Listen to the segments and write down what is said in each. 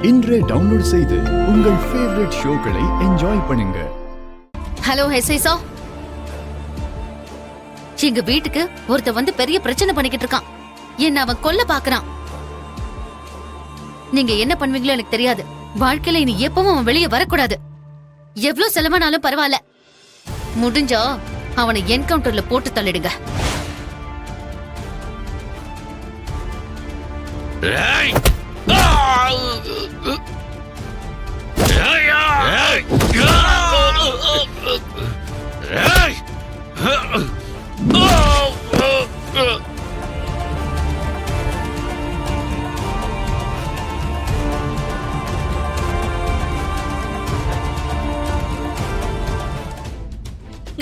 இன்றே டவுன்லோட் செய்து உங்கள் ஃபேவரட் ஷோக்களை என்ஜாய் பண்ணுங்க. ஹலோ எஸ்ஐ சார், எங்க வீட்டுக்கு ஒருத்த வந்து பெரிய பிரச்சனை பண்ணிக்கிட்டு இருக்கான். என்ன அவன் கொல்ல பாக்குறான். நீங்க என்ன பண்ணுவீங்களோ எனக்கு தெரியாது. வாழ்க்கையில இனி எப்பவும் அவன் வெளியே வரக்கூடாது. எவ்வளவு செலவானாலும் பரவாயில்ல, முடிஞ்சா அவனை என்கவுண்டர்ல போட்டு தள்ளிடுங்க.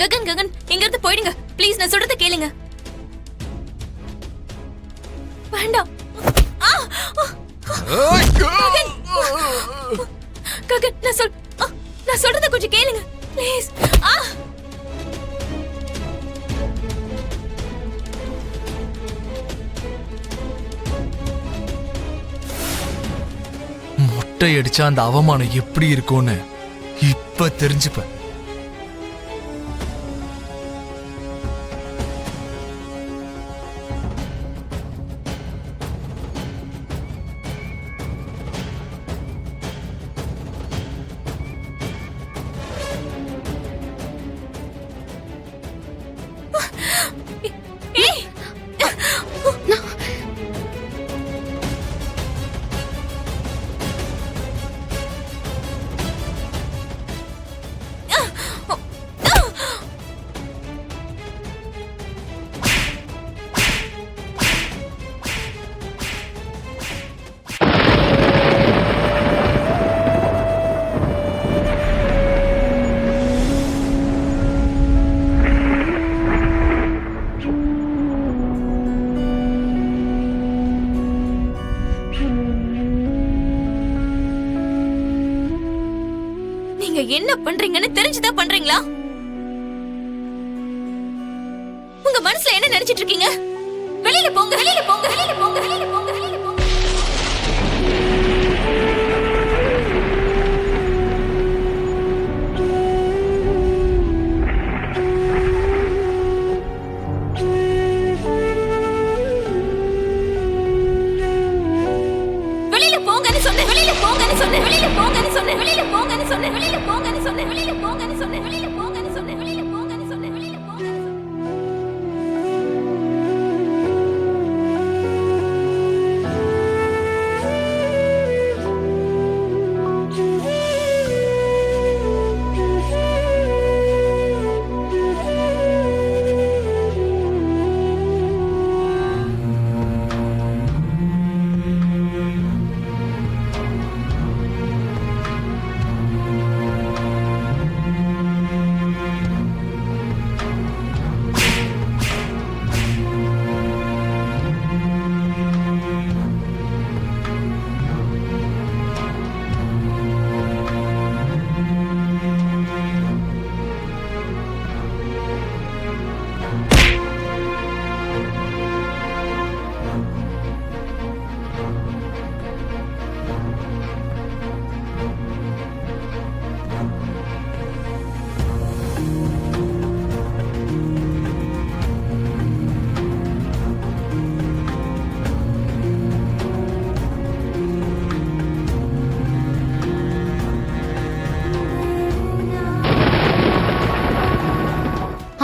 ககன் ககன், இங்க இருந்து போயிடுங்க ப்ளீஸ். நான் சொல்றத கேளுங்க. வேண்டாம். ககன், நான் சொல்றத கொஞ்சம் கேளுங்க ப்ளீஸ். மொட்டை அடிச்சா அந்த அவமானம் எப்படி இருக்கும்னு இப்ப தெரிஞ்சுப்ப. நீங்க என்ன பண்றீங்கன்னு தெரிஞ்சுதான் பண்றீங்களா? உங்க மனசுல என்ன நினைச்சிட்டு இருக்கீங்க? வெளியில போங்க, வெளியில போங்க, வெளியில போங்க, வெளியில போங்க, வெளியில போங்க. வெளியில போங்கன்னு சொன்னேன், வெளியில போங்கன்னு சொன்னேன், வெளியில போங்கன்னு சொன்னேன், வெளியில போங்கன்னு சொன்னேன், வெளியில போங்கன்னு சொன்னேன், வெளியில போங்கன்னு சொன்னேன், வெளியில போங்கன்னு சொன்னேன், வெளியில போங்கன்னு சொன்னேன், வெளியில போங்கன்னு சொன்னேன்.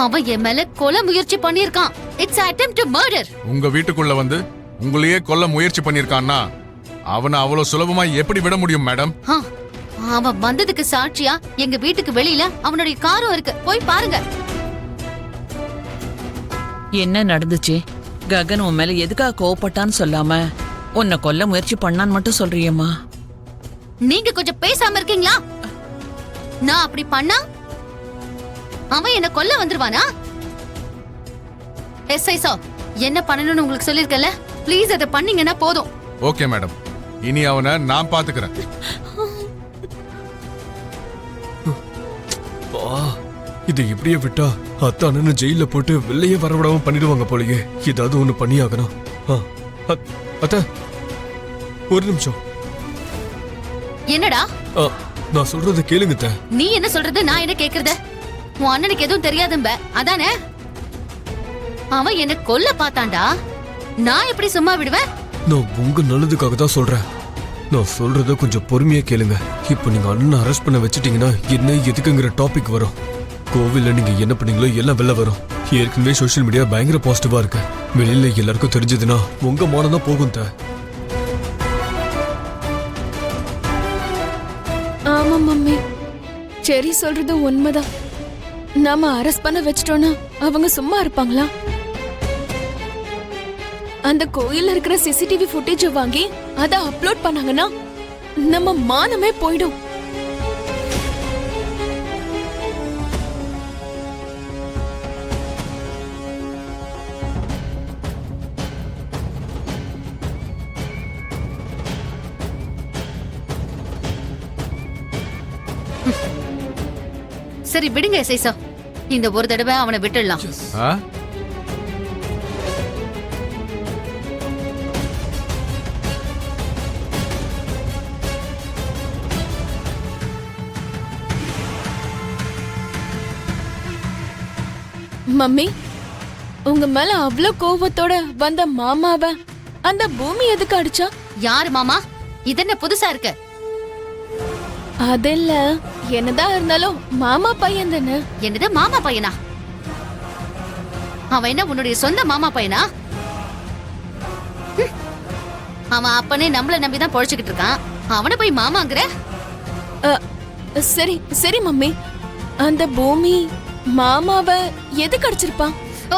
அவன் என் மேல கொலை முயற்சி பண்ணிருக்கான். It's attempt to murder. உங்க வீட்டுக்குள்ள வந்து உங்களையே கொல்ல முயற்சி பண்ணிருக்கான்னா அவனை அவ்வளவு சுலபமா எப்படி விட முடியும் மேடம்? அவன் வந்ததுக்கு சாட்சியா எங்க வீட்டுக்கு வெளியில அவனுடைய காரும் இருக்கு, போய் பாருங்க. என்ன நடந்துச்சு? ககன் உன் மேல எதுக்காக கோவப்பட்டான்னு சொல்லாம உன்னை கொல்ல முயற்சி பண்ணான்னு மட்டும் சொல்றியம்மா. நீங்க கொஞ்சம் பேசாம இருக்கீங்களா? நான் அப்படி பண்ணா அவன் என்ன கொல்ல வந்துருவானா? எஸ்ஐ சார், என்ன பண்ணணும்னு உங்களுக்கு சொல்லிருக்கல, ப்ளீஸ் அதை பண்ணீங்கன்னா போதும். ஓகே மேடம், இனி அவனை நான் பாத்துக்கிறேன். இதை இப்படியே விட்டா அத்தானு ஜெயில போட்டு வெளியே வரவிடாம பண்ணிடுவாங்க போலயே. ஏதாவது ஒண்ணு பண்ணி ஆகணும். அத்த, ஒரு நிமிஷம். என்னடா ஆ, நான் சொல்றத கேளுங்க அத்தை. நீ என்ன சொல்றது, நான் என்ன கேக்குறது? உன் அண்ணனுக்கு எதுவும் தெரியாதும்ப அதானே? அவன் என்ன கொல்ல பார்த்தான்டா. நான் எப்படி சும்மா விடுவேன்? நான் உங்க நல்லதுக்காக தான் சொல்றேன். நான் சொல்றத கொஞ்சம் பொறுமையா கேளுங்க. இப்போ நீங்க அண்ணனை அரெஸ்ட் பண்ண வச்சிட்டீங்கன்னா என்ன எதுக்குங்கிற டாபிக் வரும். கோவில்ல நீங்க என்ன பண்ணீங்களோ எல்லாம் வெளில வரும். ஏற்கனவே சோஷியல் மீடியா பயங்கர பாசிட்டிவா இருக்கு. வெளியில எல்லாருக்கும் தெரிஞ்சதுன்னா உங்க மானம் தான் போகும் அத்தை. ஆமா மம்மி, செரி சொல்றது உண்மைதான். நாம அரெஸ்ட் பண்ண வச்சிட்டோம்னா அவங்க சும்மா இருப்பாங்களா? அந்த கோயில்ல இருக்கிற சிசிடிவி ஃபுட்டேஜ் வாங்கி அத அப்லோட் பண்ணாங்கன்னா நம்ம மானமே போயிடும். சரி விடுங்க எஸ்ஐ சார், இந்த ஒரு தடவை அவனை விட்டுடலாம். ஆ? மம்மி, உங்க மேல அவ்ளோ கோவத்தோட வந்த மாமாவ அந்த பூமி எதுக்கு அடிச்சா? யாரு மாமா? இதென்ன புதுசா இருக்கு? அதில்ல, என்னதான் இருந்தாலும் மாமா பையன் தானே. என்னது மாமா பையனா? அவன் என்ன உன்னுடைய சொந்த மாமா பையனா? ஹம். அவன் அப்பனே நம்மள நம்பிதான் பொழைச்சுக்கிட்டு இருக்கான். அவனை போய் மாமாங்கிற? சரி சரி மம்மி, அந்த பூமி மாமாவ எதுக்கு அடிச்சிருப்பான்? ஓ,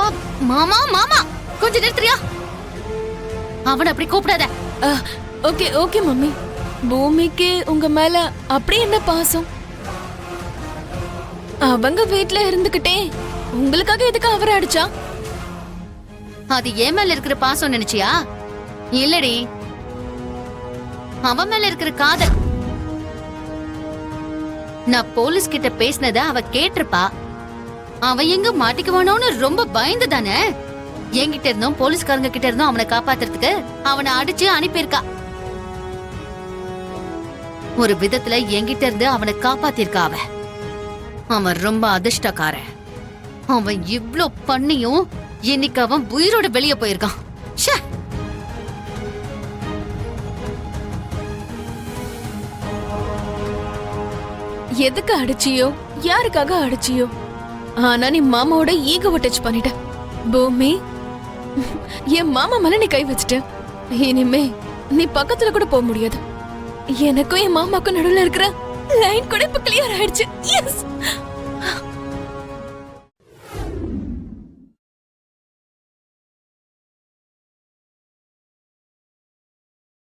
மாமா மாமா கொஞ்சம் நிறுத்துறியா? அவனை அப்படி கூப்பிடாத. ஓகே ஓகே மம்மி, பூமிக்கு உங்க மேல அப்படி என்ன பாசம்? அவங்க வீட்ல இருந்துகிட்டே உங்களுக்காக எதுக்கு அவரை அடிச்சா? அது என் மேல இருக்கிற பாசம் நினைச்சியா? இல்லடி, அவன் மேல இருக்கிற காதல். நான் போலீஸ் கிட்ட பேசினத அவ கேட்டிருப்பா. அவன் எங்க மாட்டிக்குவானோன்னு ரொம்ப பயந்து தானே என்கிட்ட இருந்தும் போலீஸ்காரங்க கிட்ட இருந்தும் அவனை காப்பாத்துறதுக்கு அவனை அடிச்சு அனுப்பியிருக்கா. ஒரு விதத்துல என்கிட்ட இருந்து அவனை காப்பாத்திருக்கா அவ. அவன் ரொம்ப அதிர்ஷ்டக்காரன். அவன் இவ்ளோ பண்ணியும் இன்னைக்கு அவன் உயிரோட வெளியே போயிருக்கான். ச்சே. எதுக்கு அடிச்சியோ, யாருக்காக அடிச்சியோ, ஆனா நீ மாமாவோட ஈகோவை டச் பண்ணிட்ட. பூமி, என் மாமா மேல நீ கை வச்சிட்ட. இனிமே நீ பக்கத்துல கூட போக முடியாது. எனக்கும் என் மாமாக்கும் நடுவுல இருக்கிற லைன் கூட இப்ப கிளியர் ஆயிடுச்சு. எஸ்.